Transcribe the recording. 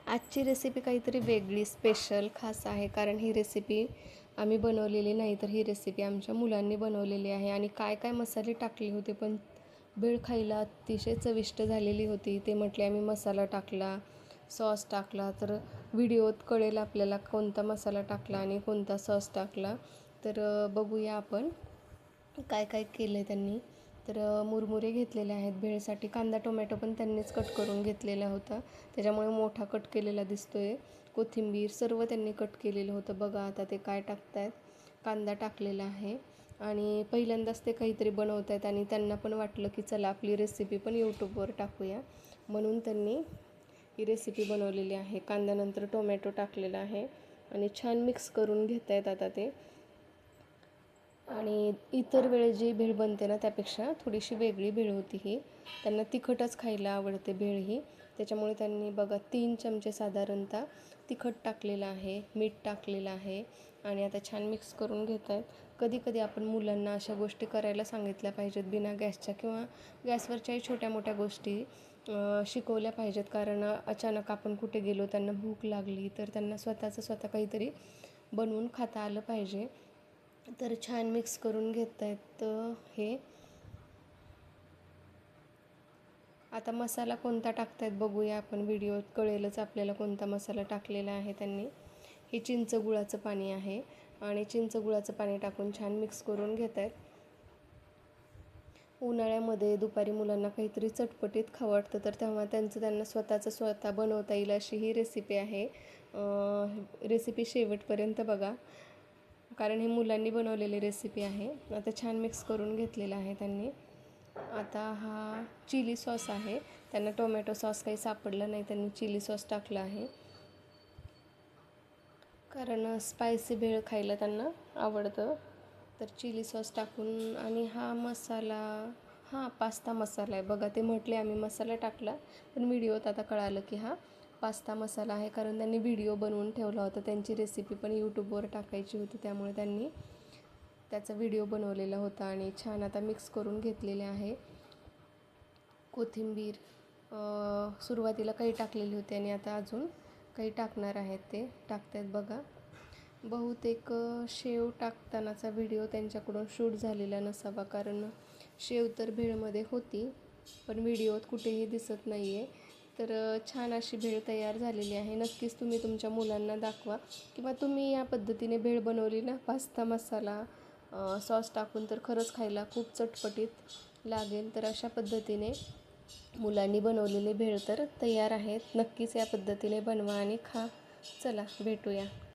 आजची रेसिपी काहीतरी वेगळी स्पेशल खास आहे, कारण ही रेसिपी आम्ही बनवलेली नाही, तर ही रेसिपी आमच्या मुलांनी बनवलेली आहे. आणि काय काय मसाले टाकले होते, पण भेळ खायला अतिशय चविष्ट झालेली होती. ते म्हटले आम्ही मसाला टाकला, सॉस टाकला, तर व्हिडिओत कळेल आपल्याला कोणता मसाला टाकला आणि कोणता सॉस टाकला. तर बघूया आपण काय काय केलं आहे त्यांनी. तर मुरमुरे घेतलेले आहेत भेळसाठी. कांदा टोमॅटो पण त्यांनीच कट करून घेतलेला होता, त्याच्यामुळे मोठा कट केलेला दिसतो आहे. कोथिंबीर सर्व त्यांनी कट केलेलं होतं. बघा आता ते काय टाकत आहेत. कांदा टाकलेला आहे आणि पहिल्यांदाच ते काहीतरी बनवत आहेत आणि त्यांना पण वाटलं की चला आपली रेसिपी पण यूट्यूबवर टाकूया, म्हणून त्यांनी ही रेसिपी बनवलेली आहे. कांद्यानंतर टोमॅटो टाकलेला आहे आणि छान मिक्स करून घेत आहेत आता ते. आणि इतर वेळेस जी भेळ बनते ना, त्यापेक्षा थोडीशी वेगळी भेळ होती ही. त्यांना तिखटच खायला आवडते भेळ ही, त्याच्यामुळे त्यांनी बघा 3 चमचे साधारणतः तिखट टाकलेलं आहे, मीठ टाकलेलं आहे आणि आता छान मिक्स करून घेत आहेत. कधी कधी आपण मुलांना अशा गोष्टी करायला सांगितल्या पाहिजेत, बिना गॅसच्या किंवा गॅसवरच्याही छोट्या मोठ्या गोष्टी शिकवल्या पाहिजेत. कारण अचानक आपण कुठे गेलो, त्यांना भूक लागली, तर त्यांना स्वतः काहीतरी बनवून खाता आलं पाहिजे. तर छान मिक्स करून घेत आहेत हे. आता मसाला कोणता टाकतायत बघूया आपण, व्हिडिओत कळेलच आपल्याला कोणता मसाला टाकलेला आहे त्यांनी. हे चिंच गुळाचं पाणी आहे आणि चिंच गुळाचं पाणी टाकून छान मिक्स करून घेत आहेत. उन्हाळ्यामध्ये दुपारी मुलांना काहीतरी चटपटीत खावं वाटतं, तर तेव्हा त्यांना स्वतः बनवता येईल अशी ही रेसिपी आहे. रेसिपी शेवटपर्यंत बघा, कारण ही मुलांनी बनवलेली रेसिपी आहे. आता छान मिक्स करून घेतलेलं आहे त्यांनी. आता हा चिली सॉस आहे. त्यांना टोमॅटो सॉस काही सापडला नाही, त्यांनी चिली सॉस टाकला आहे, कारण स्पायसी भेळ खायला त्यांना आवडतं. तर चिली सॉस टाकून, आणि हा मसाला पास्ता मसाला आहे. बघा ते म्हटले आम्ही मसाला टाकला, पण व्हिडिओत आता कळालं की हा पास्ता मसाला आहे, कारण त्यांनी व्हिडिओ बनवून ठेवला होता. त्यांची रेसिपी पण यूट्यूबवर टाकायची होती, त्यामुळे त्यांनी त्याचा व्हिडिओ बनवलेला होता. आणि छान आता मिक्स करून घेतलेले आहे. कोथिंबीर सुरुवातीला काही टाकलेली होती आणि आता अजून काही टाकणार आहेत, ते टाकतात बघा. बहुतेक शेव टाकतानाचा व्हिडिओ त्यांच्याकडून शूट झालेला नसावा, कारण शेव तर भेळमध्ये होती, पण व्हिडिओत कुठेही दिसत नाही आहे. तर छान अशी भेळ तयार झालेली आहे. नक्कीच तुम्ही तुमच्या मुलांना दाखवा, किंवा तुम्ही या पद्धतीने भेळ बनवली ना पास्ता मसाला सॉस टाकून, तर खरंच खायला खूप चटपटीत लागेल. तर अशा पद्धतीने मुलांनी बनवलेले भेळ तर तयार आहेत. नक्कीच या पद्धतीने बनवा आणि खा. चला भेटूया.